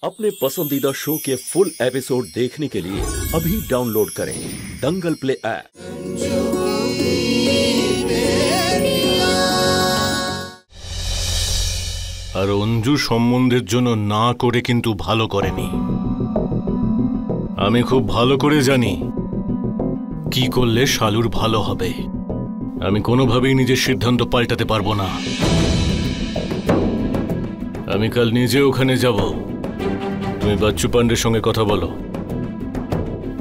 अपने पसंदीदा शो के फुल एपिसोड देखने के लिए अभी डाउनलोड करें दंगल प्ले ऐप। আর অঞ্জু সম্বন্ধের জন্য না করে কিন্তু ভালো করেনি। আমি খুব ভালো করে জানি কি করলে শালুর ভালো হবে। আমি কোনোভাবেই নিজের সিদ্ধান্ত পাল্টাতে পারবো না। আমি কাল নিজে ওখানে যাব। তুমি বাচ্চু পান্ডের সঙ্গে কথা বলো,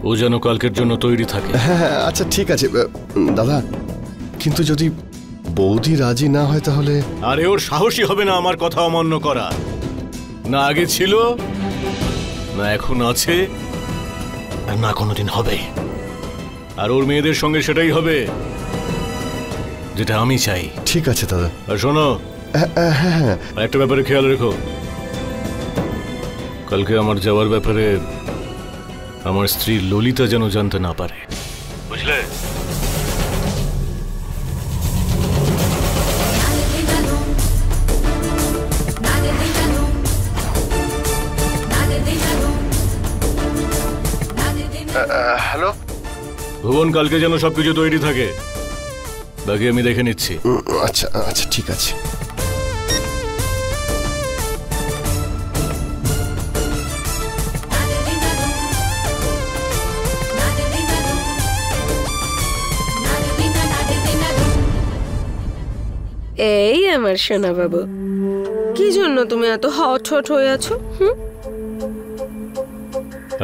ও যেন কালকের জন্য তৈরি থাকে। হ্যাঁ, আচ্ছা ঠিক আছে দাদা, কিন্তু যদি বৌদি রাজি না হয় তাহলে? আরে ওর সাহসী হবে না আমার কথা অমান্য করা। না আগে ছিল, না এখন আছে, আর না কোনোদিন হবে। আর ওর মেয়েদের সঙ্গে সেটাই হবে যেটা আমি চাই। ঠিক আছে দাদা। আর শোনো, হ্যাঁ, একটা ব্যাপারে খেয়াল রেখো, কালকে আমার যাওয়ার ব্যাপারে আমার স্ত্রী ললিতা যেন জানতে না পারে, বুঝলে? হ্যালো ভুবন, কালকে যেন সবকিছু তৈরি থাকে, বাকি আমি দেখে নিচ্ছি। আচ্ছা আচ্ছা ঠিক আছে। এই আমার সোনা বাবু, কি জন্য তুমি এত হট হট হয়ে আছো?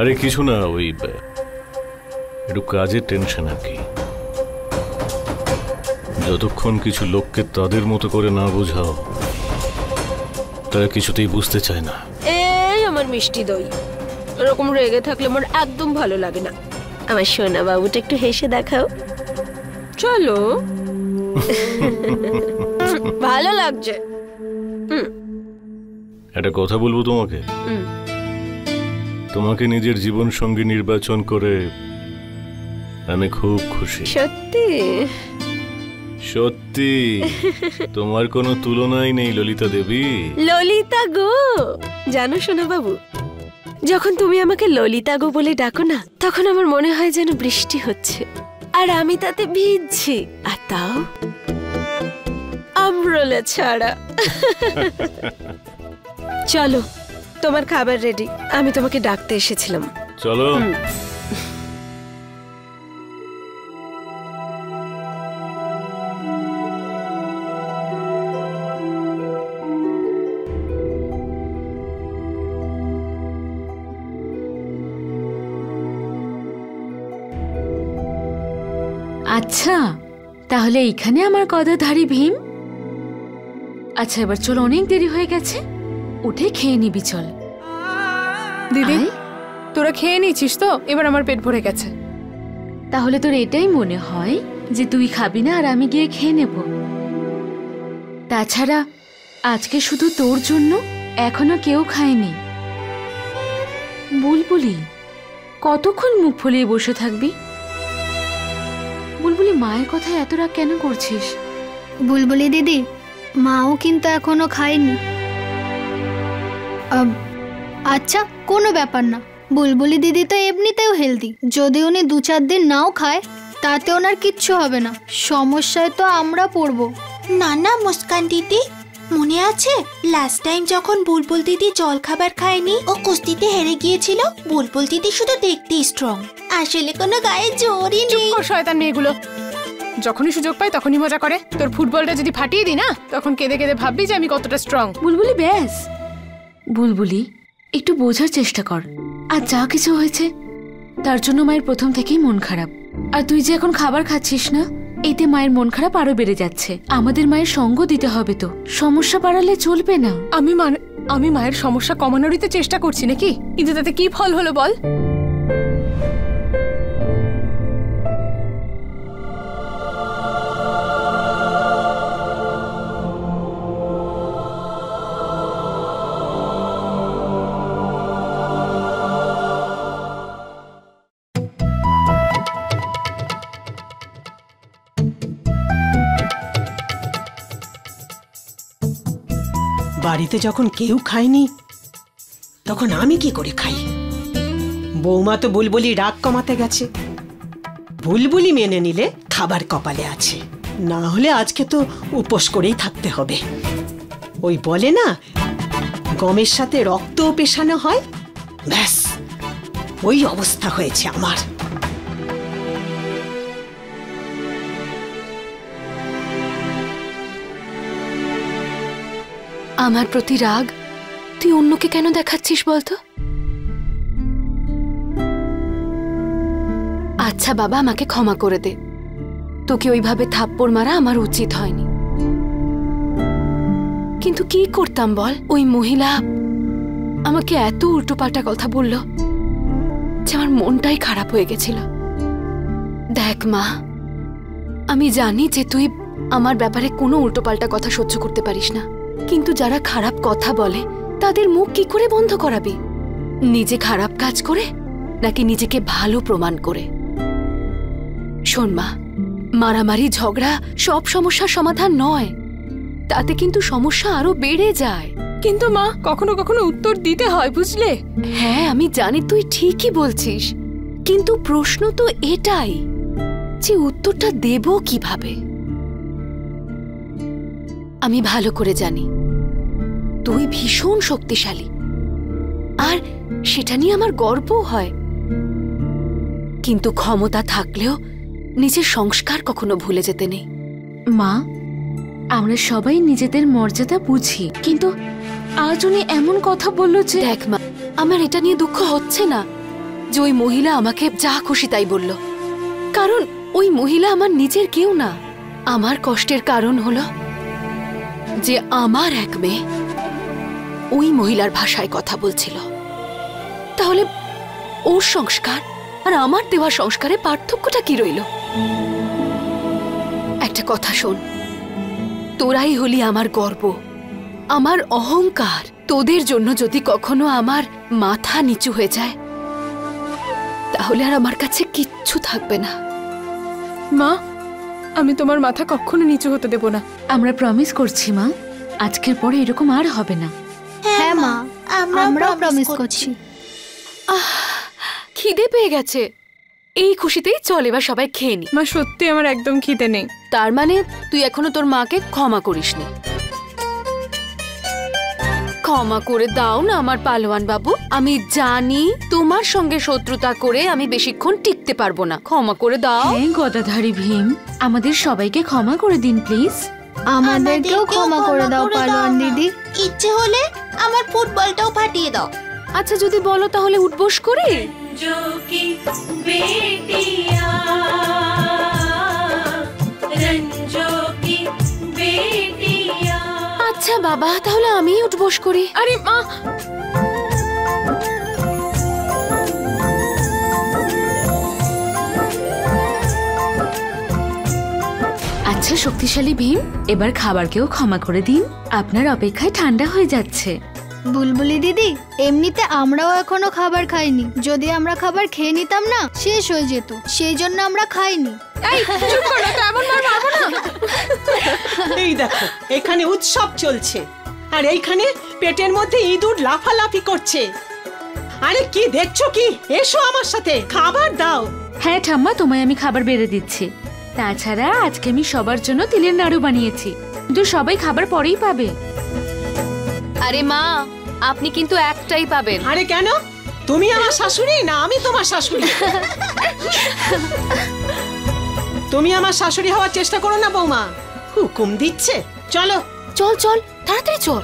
আরে কিছু না, ওই একটু কাজের টেনশন আর কি। যতক্ষণ কিছু লোককে তাদের মতো করে না বোঝাও, তারা কিছুতেই বুঝতে চায় না। এই আমার মিষ্টি দই, এরকম রেগে থাকলে আমার একদম ভালো লাগে না। আমার সোনা বাবুটা একটু হেসে দেখাও, চলো। ভালো লাগছে। একটা কথা বলবো তোমাকে। তোমাকে নিজের জীবন সঙ্গী নির্বাচন করে আমি খুব খুশি। সত্যি সত্যি, তোমার কোনো তুলনাই নেই ললিতা দেবী। ললিতা গো, জানো সোনা বাবু, যখন তুমি আমাকে ললিতা গো বলে ডাকো না, তখন আমার মনে হয় যেন বৃষ্টি হচ্ছে আর আমি তাতে ভিজছি, আর তাও আমরোলা ছাড়া। চলো, তোমার খাবার রেডি, আমি তোমাকে ডাকতে এসেছিলাম। চলো। আচ্ছা, তাহলে এইখানে আমার গদাধারী ভীম। আচ্ছা এবার চল, অনেক দেরি হয়ে গেছে, উঠে খেয়ে নিবি চল। দিদি, তোরা খেয়ে নিয়েছিস তো? এবার আমার পেট ভরে গেছে। তাহলে তোর এটাই মনে হয় যে তুই খাবি না আর আমি গিয়ে খেয়ে নেব? তাছাড়া আজকে শুধু তোর জন্য এখনো কেউ খায়নি। বুলবুলি, কতক্ষণ মুখ ফুলিয়ে বসে থাকবি? বুলবুলি, মায়ের কথা এত রাগ কেন করছিস? বুলবুলি দিদি, মাও কিন্তু এখনো খায়নি। আচ্ছা, কোনো ব্যাপার না, বুলবুলি দিদি তো এমনিতেও হেলদি। যদি উনি 2-4 দিন নাও খায় তাতে ওনার কিচ্ছু হবে না, সমস্যায় তো আমরা পড়বো। না না মুস্কান দিদি, মনে আছে লাস্ট টাইম যখন বুলবুল দিদি জল খাবার খায়নি, ও কুস্তিতে হেরে গিয়েছিল? বুলবুল দিদি শুধু দেখতেই স্ট্রং, আসলে কোনো গায়ে জোরই নেই। শয়তান মেয়েগুলো যখনই সুযোগ পায় তখনই মজা করে। তোর ফুটবলটা যদি ফাটিয়ে দিই না, তখন কেঁদে কেঁদে ভাববি যে আমি কতটা স্ট্রং। বুলবুলি ব্যাস, বুলবুলি একটু বোঝার চেষ্টা কর। আর যা কিছু হয়েছে তার জন্য মায়ের প্রথম থেকেই মন খারাপ। আর তুই যে এখন খাবার খাচ্ছিস না, এতে মায়ের মন খারাপ আরো বেড়ে যাচ্ছে। আমাদের মায়ের সঙ্গ দিতে হবে তো, সমস্যা বাড়ালে চলবে না। আমি মায়ের সমস্যা কমানোরই তো চেষ্টা করছি নাকি, কিন্তু তাতে কি ফল হলো বল? বাড়িতে যখন কেউ খায়নি তখন আমি কি করে খাই? বৌমা তো বুলবুলি রাগ কমাতে গেছে। বুলবুলি মেনে নিলে খাবার কপালে আছে, না হলে আজকে তো উপোস করেই থাকতে হবে। ওই বলে না, গমের সাথে রক্তও পেশানো হয়, ব্যাস ওই অবস্থা হয়েছে আমার। আমার প্রতি রাগ তুই অন্যকে কেন দেখাচ্ছিস বলতো? আচ্ছা বাবা, আমাকে ক্ষমা করে দে। তোকে ওইভাবে থাপ্পড় মারা আমার উচিত হয়নি, কিন্তু কি করতাম বল? ওই মহিলা আমাকে এত উল্টোপাল্টা কথা বলল যে আমার মনটাই খারাপ হয়ে গেছিল। দেখ মা, আমি জানি যে তুই আমার ব্যাপারে কোনো উল্টোপাল্টা কথা সহ্য করতে পারিস না, কিন্তু যারা খারাপ কথা বলে তাদের মুখ কি করে বন্ধ করাবি? নিজে খারাপ কাজ করে নাকি নিজেকে ভালো প্রমাণ করে? শোন মা, মারামারি ঝগড়া সব সমস্যার সমাধান নয়, তাতে কিন্তু সমস্যা আরো বেড়ে যায়। কিন্তু মা, কখনো কখনো উত্তর দিতে হয়, বুঝলে? হ্যাঁ আমি জানি, তুই ঠিকই বলছিস, কিন্তু প্রশ্ন তো এটাই যে উত্তরটা দেব কিভাবে। আমি ভালো করে জানি তুই ভীষণ শক্তিশালী, আর সেটা নিয়ে আমার গর্ব হয়, কিন্তু ক্ষমতা থাকলেও নিজের সংস্কার কখনো ভুলে যেতে নেই। মা, আমরা সবাই নিজেদের মর্যাদা বুঝি, কিন্তু আজ উনি এমন কথা বলল যে... দেখ মা, আমার এটা নিয়ে দুঃখ হচ্ছে না যে ওই মহিলা আমাকে যা খুশি তাই বলল, কারণ ওই মহিলা আমার নিজের কেউ না। আমার কষ্টের কারণ হলো যে আমার এক মেয়ে ওই মহিলার ভাষায় কথা বলছিল। তাহলে ওর সংস্কার আর আমার দেওয়া সংস্কারে পার্থক্যটা কি রইল? একটা কথা শোন, তোরাই হলি আমার গর্ব, আমার অহংকার। তোদের জন্য যদি কখনো আমার মাথা নিচু হয়ে যায়, তাহলে আর আমার কাছে কিচ্ছু থাকবে না। মা, আমি তোমার মাথা কখনো নিচু হতে দেব না। আমরা প্রমিস করছি মা, আজকের পরে এরকম আর হবে না। হ্যাঁ মা, আমরাও প্রমিস করছি। খিদে পেয়ে গেছে, এই খুশিতেই চল এবার সবাই খেয়ে নি। মা, সত্যি আমার একদম খিদে নেই। তার মানে তুই এখনো তোর মাকে ক্ষমা করিসনি? ক্ষমা করে দাও না আমার পালোয়ান বাবু, আমি জানি তোমার সঙ্গে শত্রুতা করে আমি বেশিক্ষণ টিকতে পারবো না। ক্ষমা করে দাও। হ্যাঁ গদাধারী ভীম, আমাদের সবাইকে ক্ষমা করে দিন প্লিজ। আমাদেরকেও ক্ষমা করে দাও পালোয়ান দিদি। ইচ্ছে হলে আমার ফুটবলটাও ফাটিয়ে দাও। আচ্ছা যদি বলো তাহলে উঠবোস করি। আচ্ছা বাবা, তাহলে আমি উঠবোস করি। আরে মা, আচ্ছা শক্তিশালী ভীম, এবার খাবারকেও ক্ষমা করে দিন, আপনার অপেক্ষায় ঠান্ডা হয়ে যাচ্ছে। বুলবুলি দিদি, এমনিতে আমরাও এখনো খাবার খাইনি। যদি আমরা খাবার খেয়ে নিতাম না, শেষ হয়ে যেত, সেই জন্য আমরা খাইনি। এই দেখো, এখানে উৎসব চলছে আর এইখানে পেটের মধ্যে ইঁদুর লাফালাফি করছে। আরে কি দেখছো কি? এসো আমার সাথে, খাবার দাও। হ্যাঁ ঠাম্মা, তোমায় আমি খাবার বেড়ে দিচ্ছি। তাছাড়া আজকে আমি সবার জন্য তিলের নাড়ু বানিয়েছি, কিন্তু সবাই খাবার পরেই পাবে। আরে মা, আপনি কিন্তু একটাই পাবেন। আরে কেন? তুমি আমার শাশুড়ি না আমি তোমার শাশুড়ি? তুমি আমার শাশুড়ি হওয়ার চেষ্টা করো না বৌমা, হুকুম দিচ্ছে। চলো চল চল, তাড়াতাড়ি চল।